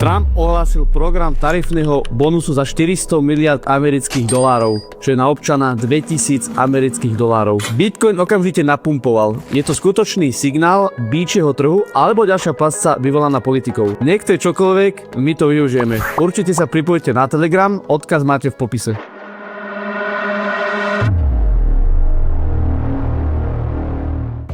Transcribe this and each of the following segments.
Trump ohlásil program tarifného bonusu za 400 miliard amerických dolárov, čo je na občana 2000 amerických dolárov. Bitcoin okamžite napumpoval. Je to skutočný signál býčieho trhu alebo ďalšia pasca vyvolaná politikou. Nech to je čokoľvek, my to využijeme. Určite sa pripojte na Telegram, odkaz máte v popise.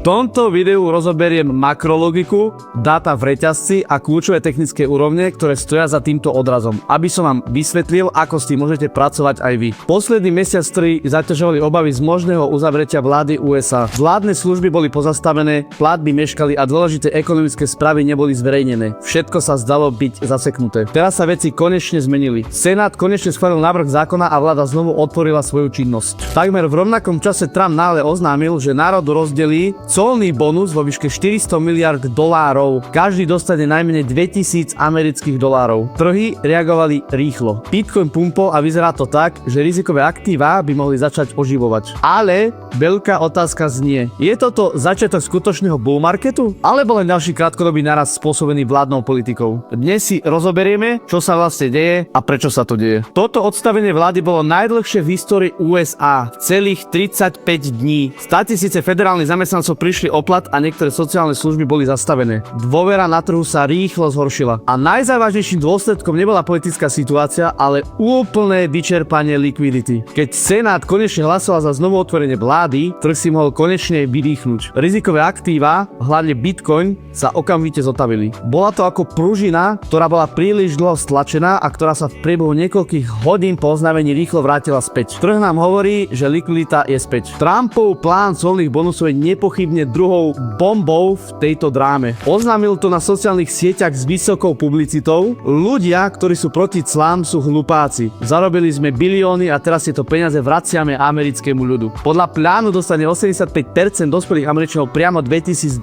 V tomto videu rozoberiem makrologiku, dáta v reťazci a kľúčové technické úrovne, ktoré stoja za týmto odrazom, aby som vám vysvetlil, ako s tým môžete pracovať aj vy. Posledný mesiac, ktorý zaťažovali obavy z možného uzavretia vlády USA. Vládne služby boli pozastavené, platby meškali a dôležité ekonomické správy neboli zverejnené. Všetko sa zdalo byť zaseknuté. Teraz sa veci konečne zmenili. Senát konečne schválil návrh zákona a vláda znovu otvorila svoju činnosť. Takmer v rovnakom čase Trump náhle oznámil, že národu rozdelí colný bonus vo výške 400 miliard dolárov. Každý dostane najmenej 2000 amerických dolárov. Trhy reagovali rýchlo. Bitcoin pumpol a vyzerá to tak, že rizikové aktíva by mohli začať oživovať. Ale veľká otázka znie: je toto začiatok skutočného bull marketu? Alebo len ďalší krátkodobý narast spôsobený vládnou politikou? Dnes si rozoberieme, čo sa vlastne deje a prečo sa to deje. Toto odstavenie vlády bolo najdlhšie v histórii USA. Celých 35 dní. 100 000 federálnych zamestnancov prišli o plat a niektoré sociálne služby boli zastavené. Dôvera na trhu sa rýchlo zhoršila. A najzávažnejším dôsledkom nebola politická situácia, ale úplné vyčerpanie likvidity. Keď Senát konečne hlasoval za znovu otvorenie vlády, trh si mohol konečne vydýchnuť. Rizikové aktíva, hlavne Bitcoin, sa okamžite zotavili. Bola to ako pružina, ktorá bola príliš dlho stlačená a ktorá sa v priebehu niekoľkých hodín po oznámení rýchlo vrátila späť. Trh nám hovorí, že likvidita je späť. Trumpov plán colných bonusov je nepochybne druhou bombou v tejto dráme. Oznámil to na sociálnych sieťach s vysokou publicitou. Ľudia, ktorí sú proti clám, sú hlupáci. Zarobili sme bilióny a teraz tieto peniaze vraciame americkému ľudu. Podľa plánu dostane 85% dospelých Američanov priamo $2000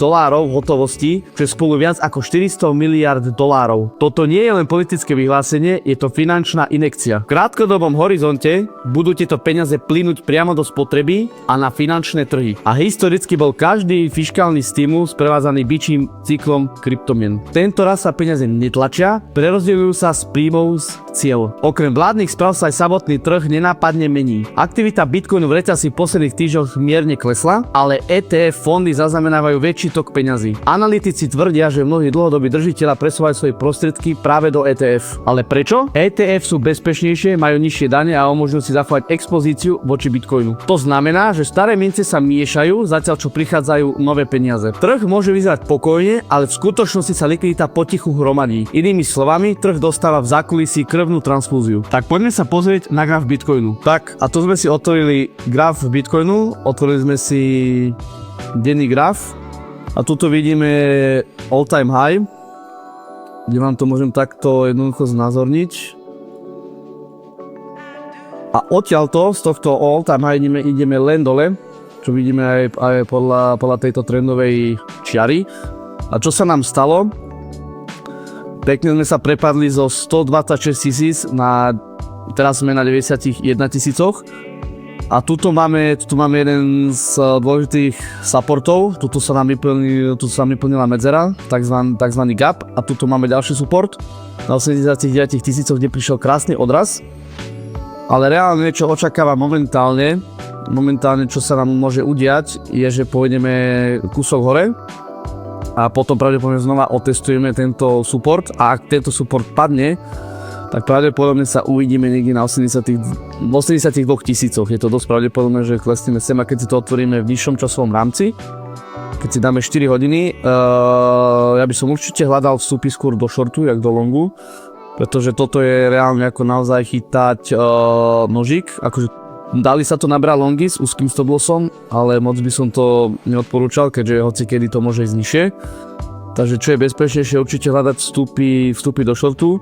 hotovosti, čo je spolu viac ako 400 miliard dolárov. Toto nie je len politické vyhlásenie, je to finančná injekcia. V krátkodobom horizonte budú tieto peniaze plynúť priamo do spotreby a na finančné trhy. A historicky bol každý fiškálny stimul sprevádzaný bičím cyklom kryptomien. Tento raz sa peniaze netlačia, prerozdeľujú sa z príjmov z cieľ. Okrem vládnych správ sa aj samotný trh nenápadne mení. Aktivita Bitcoinu v reťazci v posledných týždňoch mierne klesla, ale ETF fondy zaznamenávajú väčší tok peňazí. Analytici tvrdia, že mnohí dlhodobí držiteľa presúvajú svoje prostriedky práve do ETF. Ale prečo? ETF sú bezpečnejšie, majú nižšie dane a umožňujú si zachovať expozíciu voči Bitcoinu. To znamená, že staré mince sa miešajú, zatiaľ čo prichádzajú nové peniaze. Trh môže vyzerať pokojne, ale v skutočnosti sa likvidita potichu hromadí. Inými slovami, trh dostáva v zákulisí krvnú transfúziu. Tak poďme sa pozrieť na graf Bitcoinu. Tak, a tu sme si otvorili graf Bitcoinu, otvorili sme si denný graf a tuto vidíme all time high, kde vám to môžem takto jednoducho znázorniť. A odtiaľto, z tohto all time high ideme len dole, čo vidíme aj podľa tejto trendovej čiary. A čo sa nám stalo? Pekne sme sa prepadli zo 126 000 na... Teraz sme na 91 000. A tuto máme jeden z dôležitých supportov. Tuto sa nám vyplnila medzera, takzvaný gap. A tuto máme ďalší support na 89 000, kde prišiel krásny odraz. Ale reálne, čo očakávam momentálne, čo sa nám môže udiať, je, že pôjdeme kúsok hore a potom pravdepodobne znova otestujeme tento support a ak tento support padne, tak pravdepodobne sa uvidíme niekde na 82 000. Je to dosť pravdepodobné, že klesneme sem a keď si to otvoríme v vyššom časovom rámci, keď si dáme 4 hodiny, ja by som určite hľadal vstupy skôr do shortu, jak do longu, pretože toto je reálne ako naozaj chytať nožík, akože dali sa to nabrať longy s úzkým stop lossom, ale moc by som to neodporúčal, keďže hocikedy to môže ísť nižšie. Takže čo je bezpečnejšie, určite hľadať vstupy do shortu.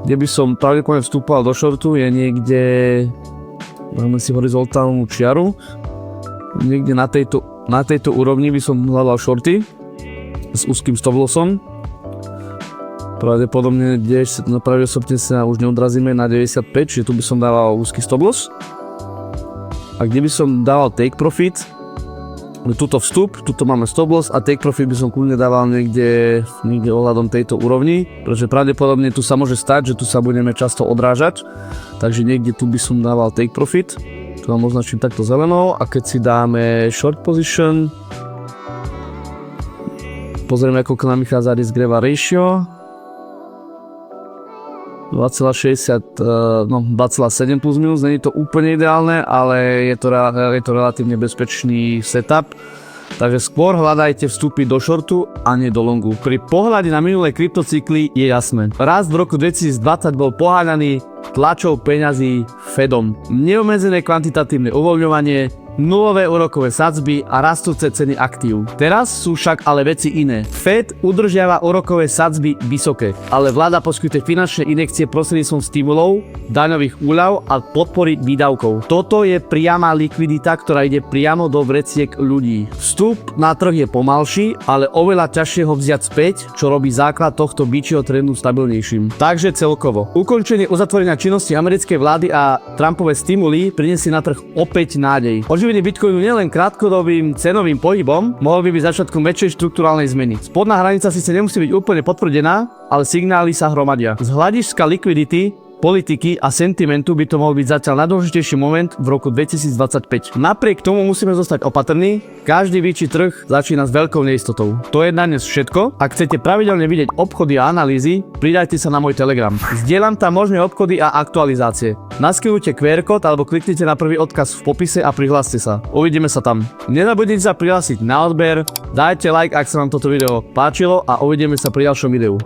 Kde by som pravdepodobne vstúpal do shortu je niekde, máme si horizontálnu čiaru, niekde na tejto úrovni by som hľadal shorty s úzkým stop lossom. Pravdepodobne sa už neodrazíme na 95, čiže tu by som dával úzky stop loss. A kde by som dával take profit, tuto vstup, tuto máme stop loss a take profit by som kľudne dával niekde ohľadom tejto úrovni, pretože pravdepodobne tu sa môže stať, že tu sa budeme často odrážať, takže niekde tu by som dával take profit, tu vám označím takto zelenou a keď si dáme short position, pozrieme ako k nám vychádza risk reward ratio, 2,60, no 2,7 plus minus, není to úplne ideálne, ale je to relatívne bezpečný setup. Takže skôr hľadajte vstupy do shortu a nie do longu. Pri pohľade na minulé kryptocykly je jasné. Rast v roku 2020 bol poháňaný tlačou peňazí Fedom. Neobmedzené kvantitatívne uvoľňovanie, nulové úrokové sadzby a rastúce ceny aktív. Teraz sú však ale veci iné. Fed udržiava úrokové sadzby vysoké, ale vláda poskytuje finančné injekcie prostredníctvom stimulov, daňových úľav a podpory výdavkov. Toto je priama likvidita, ktorá ide priamo do vreciek ľudí. Vstup na trh je pomalší, ale oveľa ťažšie ho vziať späť, čo robí základ tohto bičieho trendu stabilnejším. Takže celkovo. Ukončenie uzatvorenia činnosti americkej vlády a Trumpové stimuly prinesie na trh opäť nádej. Oživenie Bitcoinu nielen krátkodobým cenovým pohybom, mohol by byť začiatkom väčšej štruktúrálnej zmeny. Spodná hranica síce nemusí byť úplne potvrdená, ale signály sa hromadia. Z hľadiska likvidity, politiky a sentimentu by to mohol byť zatiaľ najdôležitejší moment v roku 2025. Napriek tomu musíme zostať opatrní, každý väčší trh začína s veľkou neistotou. To je na dnes všetko. Ak chcete pravidelne vidieť obchody a analýzy, pridajte sa na môj Telegram. Zdieľam tam možné obchody a aktualizácie. Naskenujte QR kód alebo kliknite na prvý odkaz v popise a prihláste sa. Uvidíme sa tam. Nezabudnite sa prihlásiť na odber, dajte like, ak sa vám toto video páčilo a uvidíme sa pri ďalšom videu.